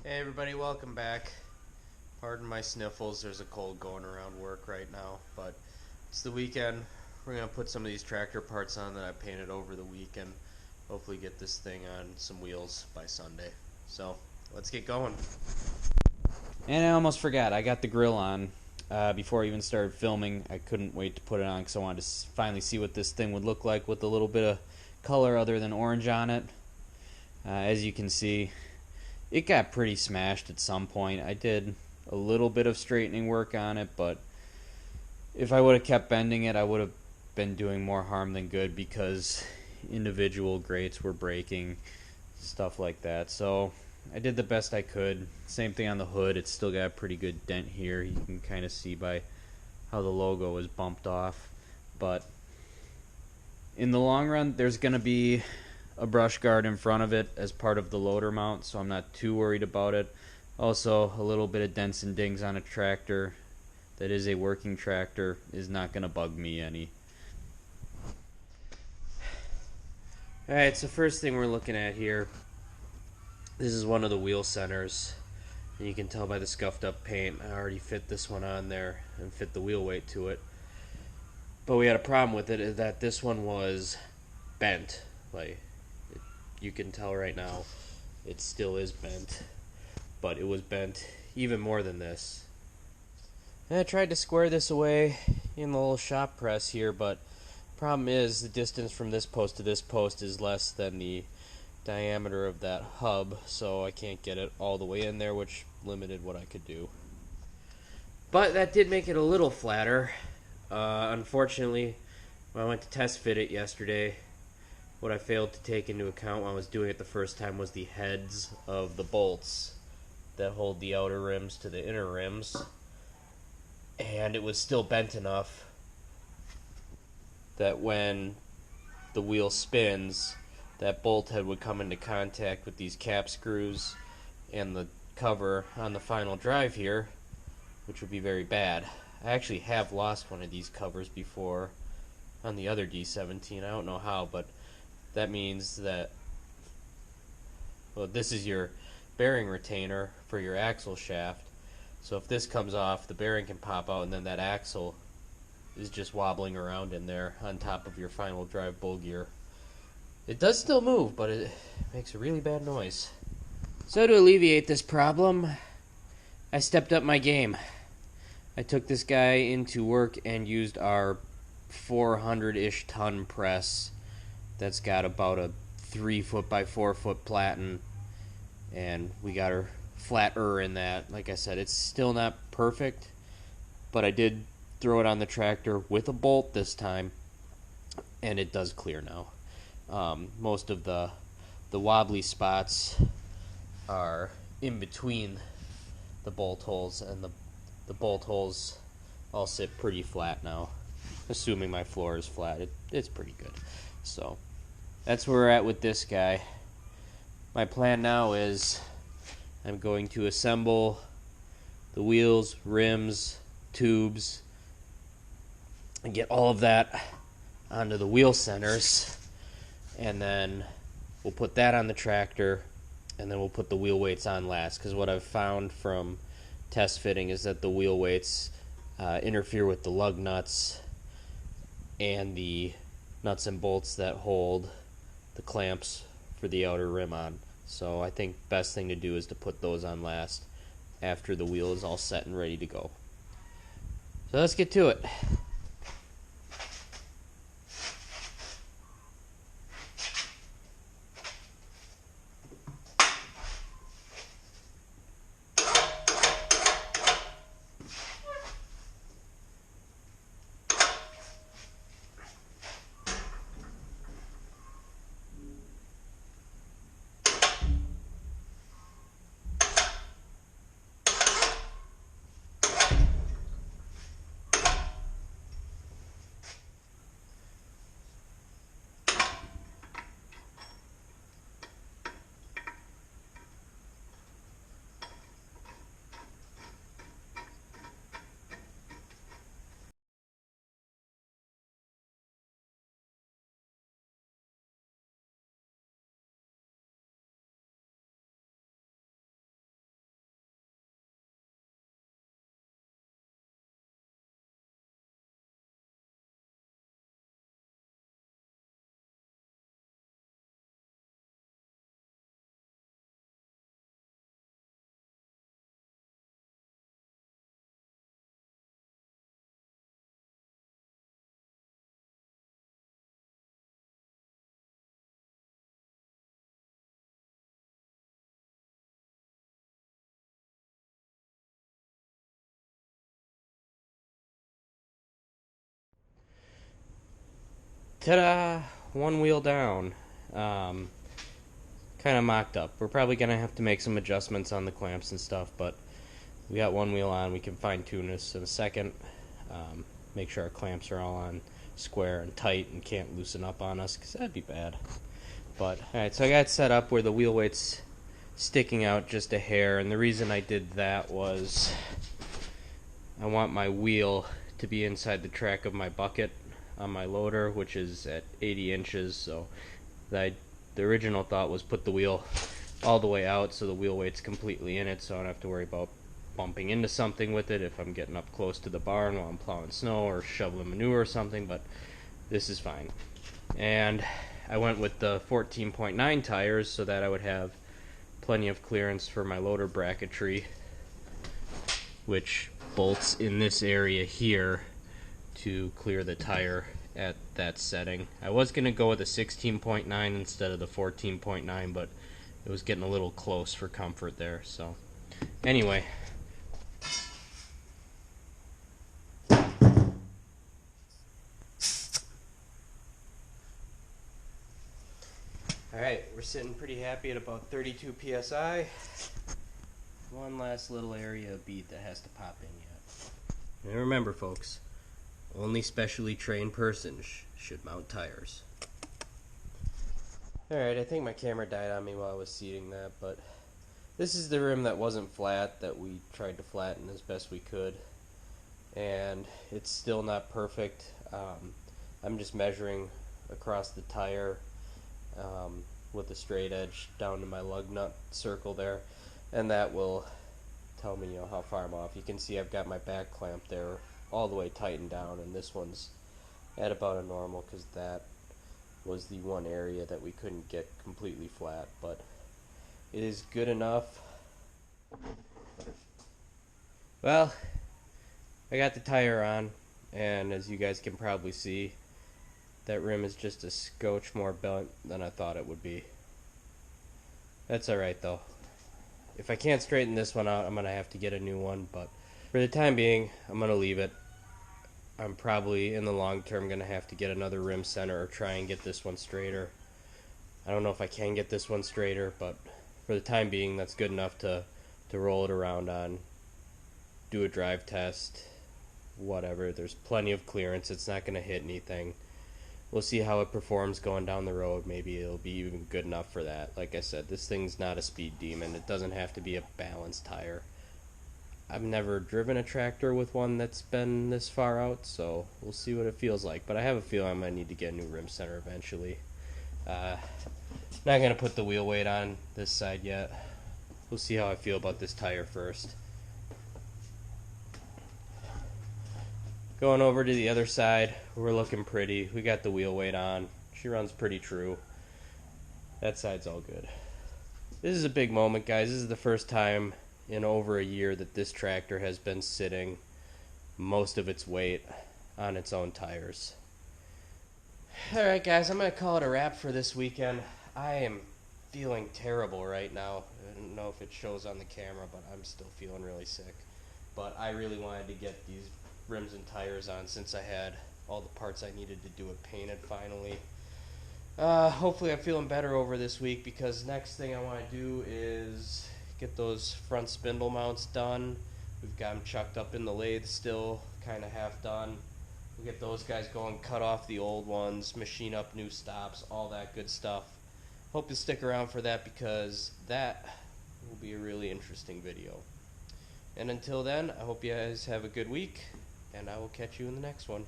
Hey everybody, welcome back. Pardon my sniffles, there's a cold going around work right now, but it's the weekend. We're going to put some of these tractor parts on that I painted over the weekend. Hopefully get this thing on some wheels by Sunday. So, let's get going. And I almost forgot, I got the grill on before I even started filming. I couldn't wait to put it on because I wanted to finally see what this thing would look like with a little bit of color other than orange on it. As you can see, it got pretty smashed at some point. I did a little bit of straightening work on it, but if I would have kept bending it, I would have been doing more harm than good because individual grates were breaking, stuff like that. So I did the best I could. Same thing on the hood. It's still got a pretty good dent here. You can kind of see by how the logo is bumped off. But in the long run, there's going to be a brush guard in front of it as part of the loader mount, so I'm not too worried about it. Also, a little bit of dents and dings on a tractor that is a working tractor is not going to bug me any. Alright, so first thing we're looking at here, this is one of the wheel centers. And you can tell by the scuffed up paint, I already fit this one on there and fit the wheel weight to it. But we had a problem with it, is that this one was bent. You can tell right now it still is bent, but it was bent even more than this. And I tried to square this away in the little shop press here, but problem is the distance from this post to this post is less than the diameter of that hub, so I can't get it all the way in there, which limited what I could do. But that did make it a little flatter. Unfortunately, when I went to test fit it yesterday, what I failed to take into account when I was doing it the first time was the heads of the bolts that hold the outer rims to the inner rims. And it was still bent enough that when the wheel spins, that bolt head would come into contact with these cap screws and the cover on the final drive here, which would be very bad. I actually have lost one of these covers before on the other D17. I don't know how, but that means that, well, this is your bearing retainer for your axle shaft. So if this comes off, the bearing can pop out, and then that axle is just wobbling around in there on top of your final drive bull gear. It does still move, but it makes a really bad noise. So to alleviate this problem, I stepped up my game. I took this guy into work and used our 400-ish ton press that's got about a 3 foot by 4 foot platen, and we got her flatter in that. Like I said, it's still not perfect, but I did throw it on the tractor with a bolt this time, and it does clear now. Most of the wobbly spots are in between the bolt holes, and the bolt holes all sit pretty flat now. Assuming my floor is flat, it's pretty good. So that's where we're at with this guy. My plan now is I'm going to assemble the wheels, rims, tubes, and get all of that onto the wheel centers, and then we'll put that on the tractor, and then we'll put the wheel weights on last, because what I've found from test fitting is that the wheel weights interfere with the lug nuts and the nuts and bolts that hold the clamps for the outer rim on. So I think best thing to do is to put those on last after the wheel is all set and ready to go. So let's get to it. Ta-da! One wheel down. Kind of mocked up. We're probably going to have to make some adjustments on the clamps and stuff, but we got one wheel on. We can fine-tune this in a second. Make sure our clamps are all on square and tight and can't loosen up on us, because that'd be bad. But, alright, so I got it set up where the wheel weight's sticking out just a hair, and the reason I did that was I want my wheel to be inside the track of my bucket on my loader, which is at 80 inches, so the original thought was put the wheel all the way out so the wheel weight's completely in it, so I don't have to worry about bumping into something with it if I'm getting up close to the barn while I'm plowing snow or shoveling manure or something, but this is fine. And I went with the 14.9 tires so that I would have plenty of clearance for my loader bracketry, which bolts in this area here to clear the tire at that setting. I was going to go with a 16.9 instead of the 14.9, but it was getting a little close for comfort there. So anyway, alright, we're sitting pretty happy at about 32 psi. One last little area of bead that has to pop in yet. And remember, folks, only specially trained persons should mount tires. Alright, I think my camera died on me while I was seating that, but this is the rim that wasn't flat that we tried to flatten as best we could. And it's still not perfect. I'm just measuring across the tire with a straight edge down to my lug nut circle there, and that will tell me, how far I'm off. You can see I've got my back clamp there all the way tightened down, and this one's at about a normal because that was the one area that we couldn't get completely flat, but it is good enough. Well, I got the tire on, and as you guys can probably see, that rim is just a scotch more bent than I thought it would be. That's alright though. If I can't straighten this one out, I'm going to have to get a new one, but for the time being, I'm going to leave it. I'm probably, in the long term, going to have to get another rim center or try and get this one straighter. I don't know if I can get this one straighter, but for the time being, that's good enough to roll it around on, do a drive test, whatever. There's plenty of clearance. It's not going to hit anything. We'll see how it performs going down the road. Maybe it'll be even good enough for that. Like I said, this thing's not a speed demon. It doesn't have to be a balanced tire. I've never driven a tractor with one that's been this far out, so we'll see what it feels like. But I have a feeling I'm going to need to get a new rim center eventually. Not going to put the wheel weight on this side yet. We'll see how I feel about this tire first. Going over to the other side, we're looking pretty. We got the wheel weight on. She runs pretty true. That side's all good. This is a big moment, guys. This is the first time in over a year that this tractor has been sitting most of its weight on its own tires. Alright guys, I'm going to call it a wrap for this weekend. I am feeling terrible right now. I don't know if it shows on the camera, but I'm still feeling really sick. But I really wanted to get these rims and tires on since I had all the parts I needed to do it painted finally. Hopefully I'm feeling better over this week, because next thing I want to do is get those front spindle mounts done. We've got them chucked up in the lathe still, kind of half done. We'll get those guys going, cut off the old ones, machine up new stops, all that good stuff. Hope you stick around for that, because that will be a really interesting video. And until then, I hope you guys have a good week, and I will catch you in the next one.